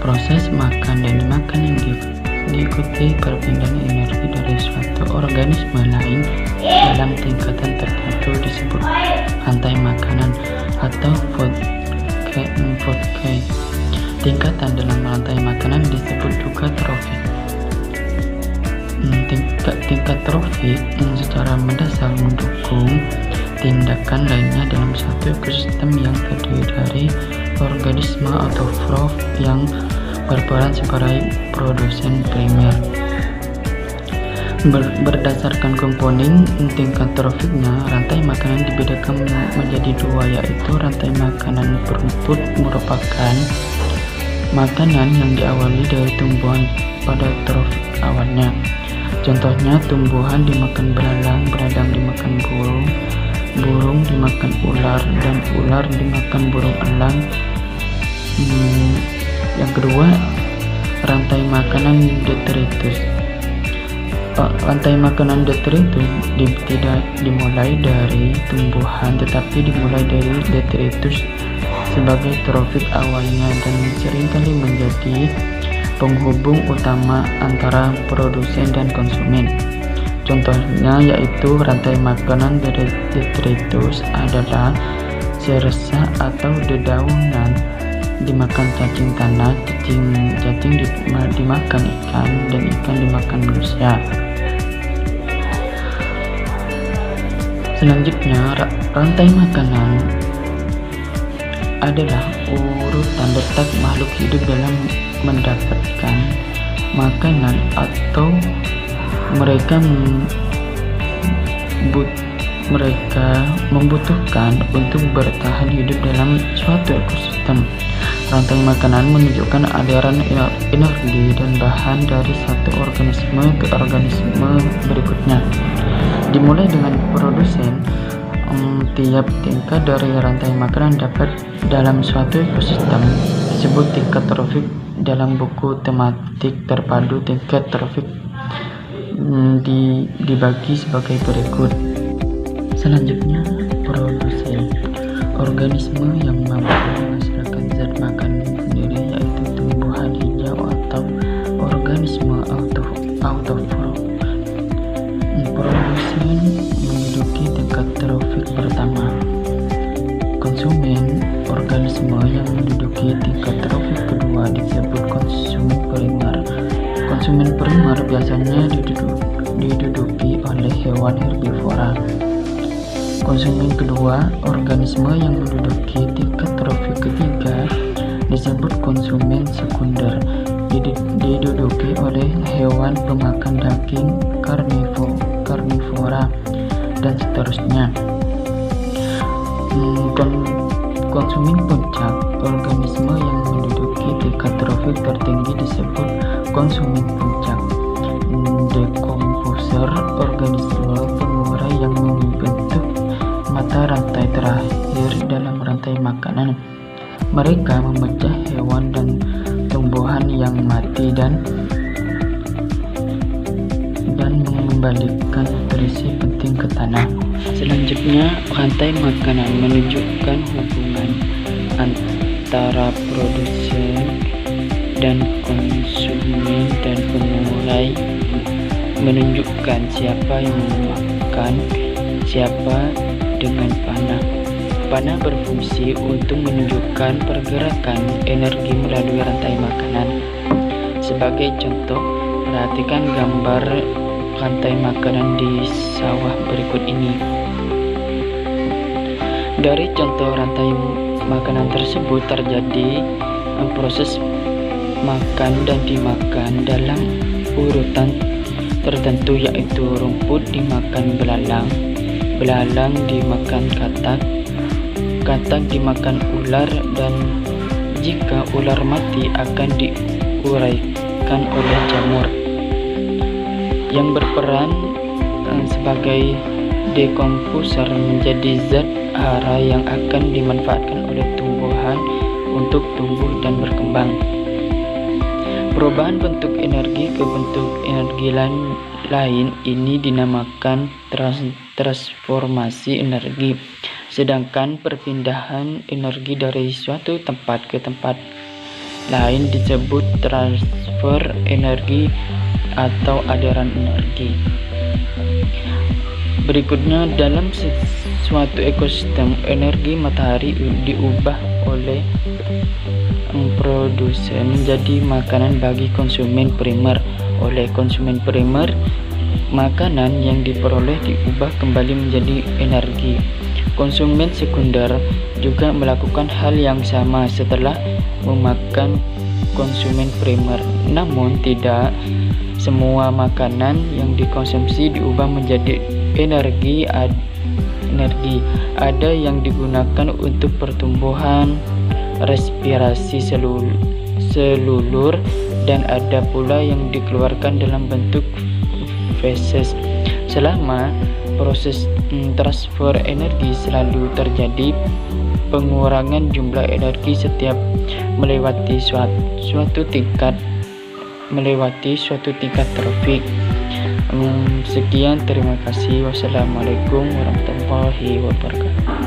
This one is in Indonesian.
Proses makan dan dimakan yang diikuti perpindahan energi dari suatu organisme lain dalam tingkatan tertentu disebut rantai makanan atau food chain. Tingkatan dalam rantai makanan disebut juga trofik. Tingkat trofik secara mendasar mendukung tindakan lainnya dalam satu ekosistem yang terdiri dari organisme atau prof yang berperan sebagai produsen primer. Berdasarkan komponen tingkat trofiknya, rantai makanan dibedakan menjadi dua, yaitu rantai makanan berumput merupakan makanan yang diawali dari tumbuhan pada trofik awalnya. Contohnya, tumbuhan dimakan belalang, beladang dimakan burung, burung dimakan ular, dan ular dimakan burung elang. Yang kedua, rantai makanan detritus. Rantai makanan detritus tidak dimulai dari tumbuhan, tetapi dimulai dari detritus sebagai trofik awalnya dan seringkali menjadi penghubung utama antara produsen dan konsumen. Contohnya yaitu rantai makanan detritus adalah seresa atau dedaunan dimakan cacing tanah, cacing dimakan ikan, dan ikan dimakan manusia. Selanjutnya, rantai makanan adalah urutan letak makhluk hidup dalam mendapatkan makanan atau mereka membutuhkan untuk bertahan hidup dalam suatu ekosistem. Rantai makanan menunjukkan aliran energi dan bahan dari satu organisme ke organisme berikutnya. Dimulai dengan produsen, tiap tingkat dari rantai makanan dapat dalam suatu ekosistem disebut tingkat trofik. Dalam buku tematik terpadu, tingkat trofik dibagi sebagai berikut. Selanjutnya, produsen, organisme yang mampu menghasilkan zat makanan sendiri, yaitu tumbuhan hijau atau organisme autotrof. Produsen menduduki tingkat trofik pertama. Konsumen, organisme yang menduduki tingkat trofik kedua disebut konsumen primer. Konsumen primer biasanya diduduki oleh hewan herbivora. Konsumen kedua, organisme yang menduduki tingkat trofik ketiga disebut konsumen sekunder, diduduki oleh hewan pemakan daging karnivora, dan seterusnya. Konsumen puncak, organisme yang menduduki tingkat trofik tertinggi disebut konsumen puncak. Decomposer, organisme pengurai yang membentuk mata rantai terakhir dalam rantai makanan. Mereka memecah hewan dan tumbuhan yang mati dan mengembalikan nutrisi penting ke tanah. Selanjutnya, rantai makanan menunjukkan hubungan antara produsen dan konsumen dan pengurai, menunjukkan siapa yang memakan siapa dengan panah. Panah berfungsi untuk menunjukkan pergerakan energi melalui rantai makanan. Sebagai contoh, perhatikan gambar rantai makanan di sawah berikut ini. Dari contoh rantai makanan tersebut terjadi proses makan dan dimakan dalam urutan tertentu, yaitu rumput dimakan belalang, belalang dimakan katak, katak dimakan ular, dan jika ular mati akan diuraikan oleh jamur yang berperan sebagai dekomposer menjadi zat hara yang akan dimanfaatkan oleh tumbuhan untuk tumbuh dan berkembang. Perubahan bentuk energi ke bentuk energi lain ini dinamakan transformasi energi, sedangkan perpindahan energi dari suatu tempat ke tempat lain disebut transfer energi atau aliran energi. Berikutnya, dalam suatu ekosistem, energi matahari diubah oleh produsen menjadi makanan bagi konsumen primer. Oleh konsumen primer, makanan yang diperoleh diubah kembali menjadi energi. Konsumen sekunder juga melakukan hal yang sama setelah memakan konsumen primer. Namun tidak semua makanan yang dikonsumsi diubah menjadi energi. Ada yang digunakan untuk pertumbuhan, respirasi selulur, dan ada pula yang dikeluarkan dalam bentuk feses. Selama proses transfer energi selalu terjadi pengurangan jumlah energi setiap melewati suatu tingkat trafik. Sekian, terima kasih. Wassalamualaikum warahmatullahi wabarakatuh.